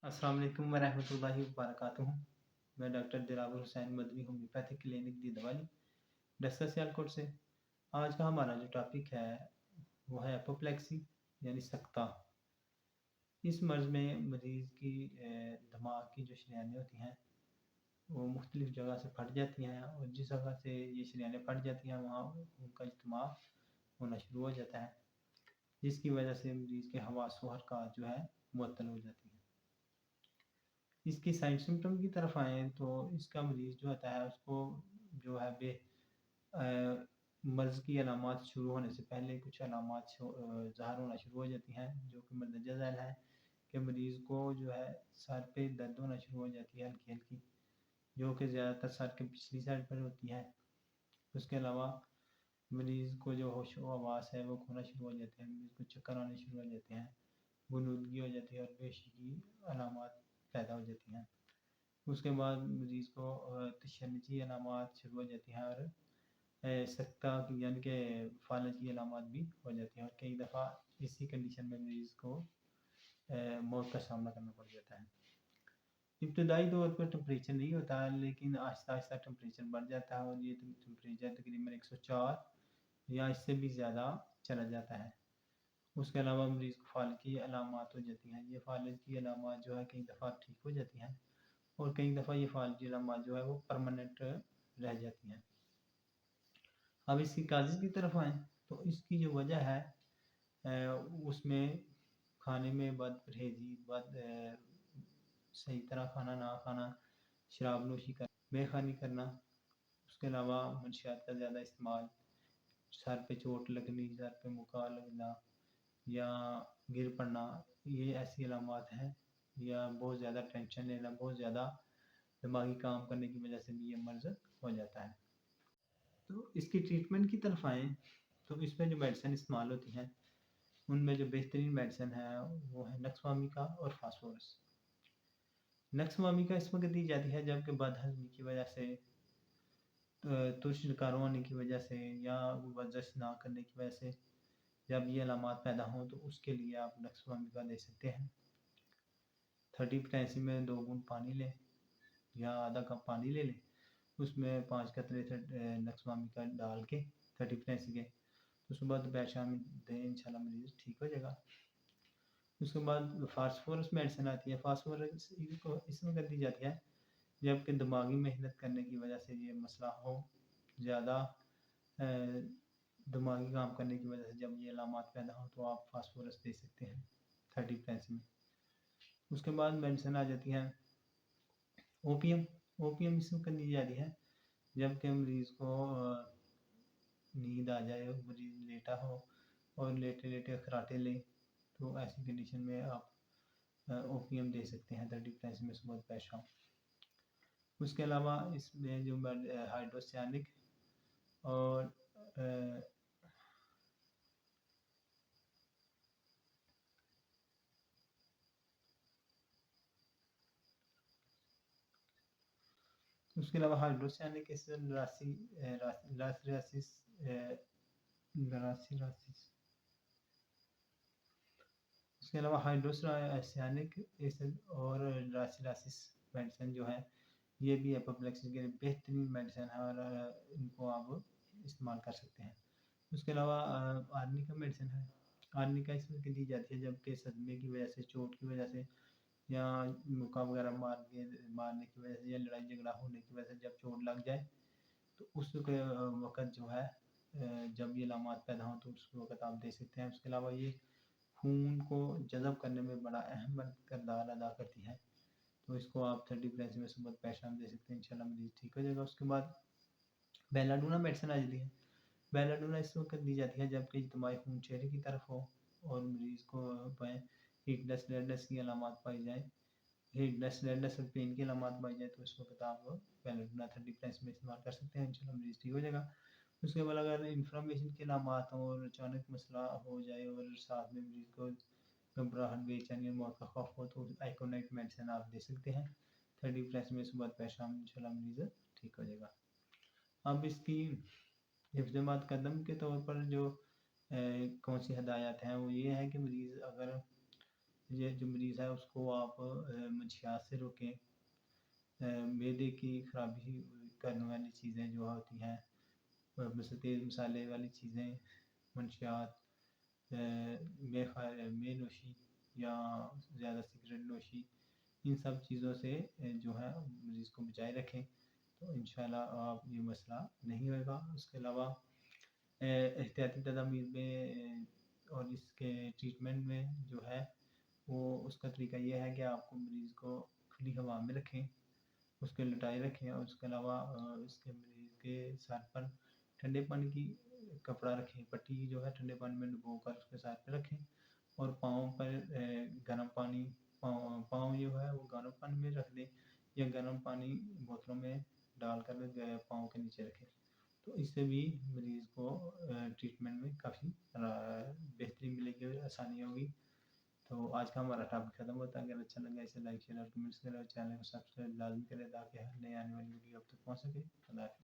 अस्सलाम वालेकुम वरहमतुल्लाहि वबरकातुहू। मैं doctor Dilawar Hussain Madni homeopathic clinic Didwali Daska Sialkot से। आज का हमारा जो टॉपिक है वो है एपोप्लेक्सी यानी सकता। इस मर्ज़ में मरीज़ की दिमाग की जो शरीयानें होती हैं वो मुख्तलिफ़ जगह से फट जाती हैं, और जिस जगह से ये शरीयानें फट जाती हैं वहाँ उनका इज्तिमा होना शुरू हो जाता है, जिसकी वजह से मरीज़ के हवास व हरकत जो है मुअत्तल हो जाती हैं। इसकी साइड सिम्टम की तरफ आएँ तो इसका मरीज़ जो होता है उसको जो है मर्ज़ की अलामात शुरू होने से पहले कुछ अलामात ज़ाहिर होना शुरू हो जाती हैं, जो कि मंदरजा झैल है कि मरीज़ को जो है सर पे दर्द होना शुरू हो जाती है हल्की-हल्की, जो कि ज़्यादातर सर के पिछली साइड पर होती है। उसके अलावा मरीज़ को जो होश व हवास है वो खोना शुरू हो जाते हैं, मरीज़ को चक्कर आने शुरू हो जाते हैं, गुनूदगी हो जाती है और बेहोशी की अलामात पैदा हो जाती हैं। उसके बाद मरीज़ को तशन्नुची अलामात शुरू हो जाती हैं, और सकता यानी कि फ़ालज की अलामात भी हो जाती हैं, और कई दफ़ा इसी कंडीशन में मरीज़ को मौत का सामना करना पड़ जाता है। इब्तदाई तौर पर टेम्परेचर नहीं होता, लेकिन आहिस्ता-आहिस्ता टेम्परेचर बढ़ जाता है, और ये टेम्परेचर तकरीबन 104 या इससे भी ज़्यादा चला जाता है। उसके अलावा मरीज़ को फ़ालज की अलामात हो जाती हैं। ये फ़ालज की अलामात जो है कई दफ़ा ठीक हो जाती हैं, और कई दफ़ा ये फ़ालज की अलामात जो है वो परमानेंट रह जाती हैं। अब इसकी काज़ेज़ की तरफ आएँ तो इसकी जो वजह है उसमें खाने में बदपरहेज़ी, सही तरह खाना ना खाना, शराब नोशी करना, बेख़ानी करना, उसके अलावा मंशियात का ज़्यादा इस्तेमाल, सर पे चोट लगनी, सर पे मुका लगना या गिर पड़ना, ये ऐसी अलामात हैं। या बहुत ज़्यादा टेंशन लेना, बहुत ज़्यादा दिमागी काम करने की वजह से भी ये मर्ज़ हो जाता है। तो इसकी ट्रीटमेंट की तरफ आएँ तो इसमें जो मेडिसिन इस्तेमाल होती हैं उनमें जो बेहतरीन मेडिसिन है वो है नक्सवामिका और फास्फोरस। नक्सवामिका इस वक्त दी जाती है जबकि बदहज़मी की वजह से, तुरश निकारों होने की वजह से, या वर्जिश ना करने की वजह से जब ये अलामात पैदा हों तो उसके लिए आप नक्सवामिका दे सकते हैं। 30 पोटेंसी में 2 बूंद पानी लें या आधा कप पानी ले लें, उसमें 5 कतरे नक्सवामिका डाल के 30 पोटेंसी के, तो सुबह दोपहर शाम दें, इंशाल्लाह मरीज़ ठीक हो जाएगा। उसके बाद फास्फोरस मेडिसिन आती है। फास्फोरस को इस वक्त दी जाती है जबकि दिमागी मेहनत करने की वजह से ये मसला हो, ज़्यादा दिमागी काम करने की वजह से जब ये अलामात पैदा हो तो आप फास्फोरस दे सकते हैं 30 पोटेंसी में। उसके बाद मेडिसिन आ जाती है ओपियम। ओपियम इस वक्त दी जाती है जबकि मरीज़ को नींद आ जाए, मरीज़ लेटा हो और लेटे-लेटे खर्राटे ले, तो ऐसी कंडीशन में आप ओपियम दे सकते हैं 30 पोटेंसी में सुबह दोपहर शाम। उसके अलावा इसमें जो हाइड्रोसियानिक और उसके अलावा हाइड्रोसियानिक एसिड उसके अलावा हाइड्रोसियानिक एसिड और रासिलासिस मेडिसिन जो है ये भी एपोप्लेक्सी के लिए बेहतरीन मेडिसिन है, और इनको आप इस्तेमाल कर सकते हैं। उसके अलावा आर्निका मेडिसिन है। आर्निका इसमें दी जाती है जबकि सदमे की वजह से, चोट की वजह से, या मुक्का वगैरह मारने की वजह से, या लड़ाई झगड़ा होने की वजह से जब चोट लग जाए तो उस वक़्त जो है जब ये अलामात पैदा हों तो उस वक़्त आप दे सकते हैं। उसके अलावा ये खून को जज़ब करने में बड़ा अहम किरदार अदा करती है, तो इसको आप 30 पोटेंसी में सुबह दोपहर शाम दे सकते हैं, इंशाल्लाह मरीज़ ठीक हो जाएगा। उसके बाद बेलाडोना मेडिसिन आ जाती है। बेलाडोना इस वक़्त दी जाती है जबकि इज्तिमाई खून चेहरे की तरफ हो और मरीज़ को हीटनेस, रेडनेस की अलामात पाई जाए, हीटनेस, रेडनेस और पेन की अलामात पाई जाए, तो इस वक़्त आप बेलाडोना 30 पोटेंसी में इस्तेमाल कर सकते हैं, इंशाल्लाह मरीज़ ठीक हो जाएगा। उसके बाद अगर इन्फ्लेमेशन की अलामात हों और अचानक मसला हो जाए और साथ में मरीज़ को घबराहट, बेचैनी और मौत का खौफ हो तो आइकोनाइट मेडिसिन आप दे सकते हैं 30 पोटेंसी में सुबह दोपहर शाम, इंशाल्लाह मरीज़ ठीक हो जाएगा। अब इसकी हिफ़्ज़-ए-मात कदम के तौर पर जो कौन सी हदायत हैं वो ये है कि मरीज़ अगर یہ جو مریض ہے اس کو آپ منشیات سے روکیں، معدے کی خرابی کرنے والی چیزیں جو ہوتی ہیں، مثل تیز مسالے والی چیزیں، منشیات، بے نوشی یا زیادہ سگریٹ نوشی، ان سب چیزوں سے جو ہے مریض کو بچائے رکھیں، تو انشاءاللہ آپ یہ مسئلہ نہیں ہوئے گا۔ اس کے علاوہ احتیاطی تدابیر میں اور اس کے ٹریٹمنٹ میں جو ہے وہ اس کا طریقہ یہ ہے کہ آپ کو مریض کو کھلی ہوا میں رکھیں، اس کے لٹائے رکھیں، اور اس کے علاوہ اس کے مریض کے سر پر ٹھنڈے پانی کی کپڑا رکھیں، پٹی جو ہے ٹھنڈے پانی میں ڈبو کر اس کے سر پہ رکھیں، اور پاؤں پر گرم پانی، پاؤں جو ہے وہ گرم پانی میں رکھ دیں، یا گرم پانی بوتلوں میں ڈال کر پاؤں کے نیچے رکھیں، تو اس سے بھی مریض کو ٹریٹمنٹ میں کافی بہتری ملے گی، آسانی ہوگی۔ تو آج کا ہمارا ٹاپک ختم ہوتا ہے۔ اگر اچھا لگا اسے لائک شیئر اور کمنٹس کریں، اور چینل کو سبسکرائب لازمی کریں تاکہ ہر نئے آنے والی ویڈیو اب تک پہنچ سکے۔ اللہ حافظ۔